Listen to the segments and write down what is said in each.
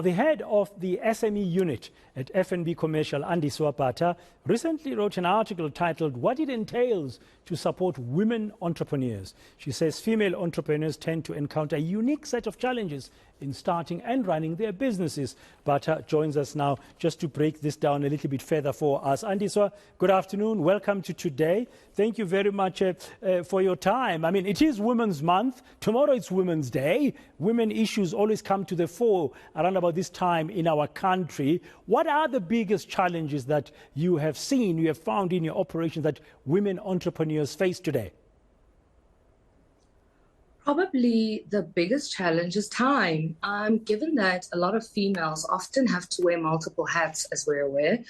The head of the SME unit at FNB Commercial, Andiswa Bata, recently wrote an article titled "What It Entails to Support Women Entrepreneurs." She says female entrepreneurs tend to encounter a unique set of challenges in starting and running their businesses. Bata joins us now just to break this down a little bit further for us. Andiswa, good afternoon. Welcome to today. Thank you very much for your time. I mean, it is Women's Month. Tomorrow it's Women's Day. Women issues always come to the fore around about this time in our country. What are the biggest challenges that you have seen, you have found in your operations that women entrepreneurs face today? Probably the biggest challenge is time, given that a lot of females often have to wear multiple hats, as we're aware.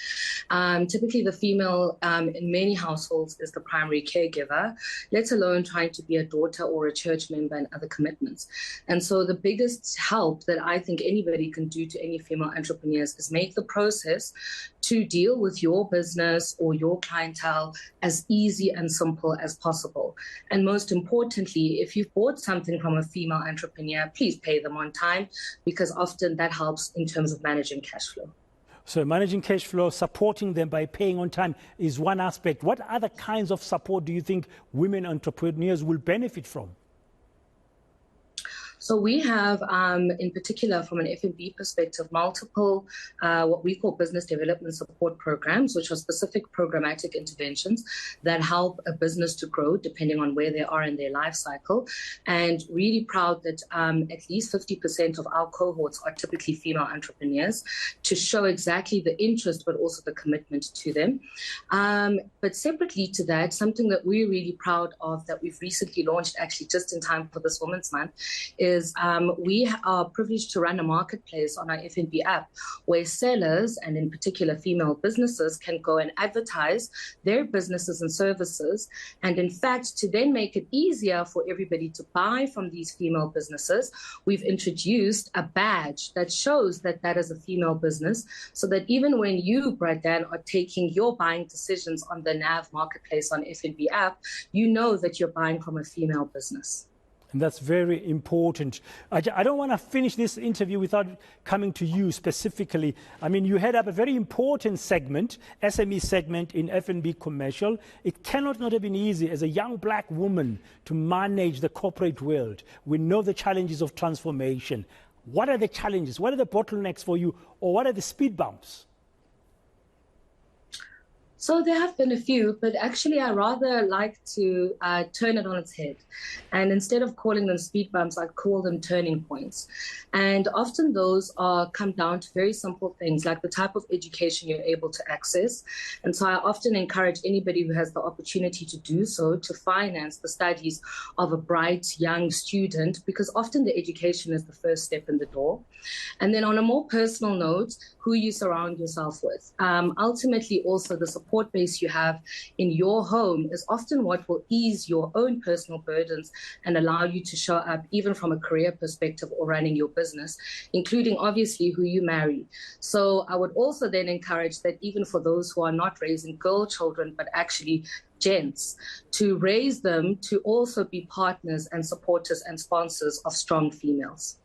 Typically, the female in many households is the primary caregiver, let alone trying to be a daughter or a church member and other commitments. And so the biggest help that I think anybody can do to any female entrepreneurs is make the process to deal with your business or your clientele as easy and simple as possible. And most importantly, if you've bought something from a female entrepreneur, please pay them on time, because often that helps in terms of managing cash flow. So managing cash flow, supporting them by paying on time is one aspect. What other kinds of support do you think women entrepreneurs will benefit from? So we have, in particular, from an FNB perspective, multiple what we call business development support programs, which are specific programmatic interventions that help a business to grow depending on where they are in their life cycle. And really proud that at least 50% of our cohorts are typically female entrepreneurs, to show exactly the interest but also the commitment to them. But separately to that, something that we're really proud of that we've recently launched, actually just in time for this Women's Month, is we are privileged to run a marketplace on our FNB app where sellers, and in particular female businesses, can go and advertise their businesses and services. And in fact, to then make it easier for everybody to buy from these female businesses, we've introduced a badge that shows that that is a female business, so that even when you, Dan, are taking your buying decisions on the NAV marketplace on FNB app, you know that you're buying from a female business. And that's very important. I don't want to finish this interview without coming to you specifically. I mean, you head up a very important segment, SME segment in FNB Commercial. It cannot not have been easy as a young black woman to manage the corporate world. We know the challenges of transformation. What are the challenges? What are the bottlenecks for you? Or what are the speed bumps? So there have been a few, but actually I rather like to turn it on its head. And instead of calling them speed bumps, I call them turning points. And often those come down to very simple things, like the type of education you're able to access. And so I often encourage anybody who has the opportunity to do so to finance the studies of a bright young student, because often the education is the first step in the door. And then on a more personal note, who you surround yourself with. Ultimately, also the support base you have in your home is often what will ease your own personal burdens and allow you to show up even from a career perspective or running your business, including obviously who you marry. So I would also then encourage that even for those who are not raising girl children, but actually gents, to raise them to also be partners and supporters and sponsors of strong females.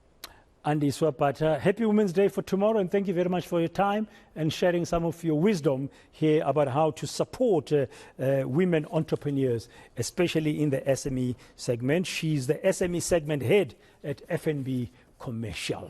Andiswa Bata, happy Women's Day for tomorrow, and thank you very much for your time and sharing some of your wisdom here about how to support women entrepreneurs, especially in the SME segment. She's the SME segment head at FNB Commercial.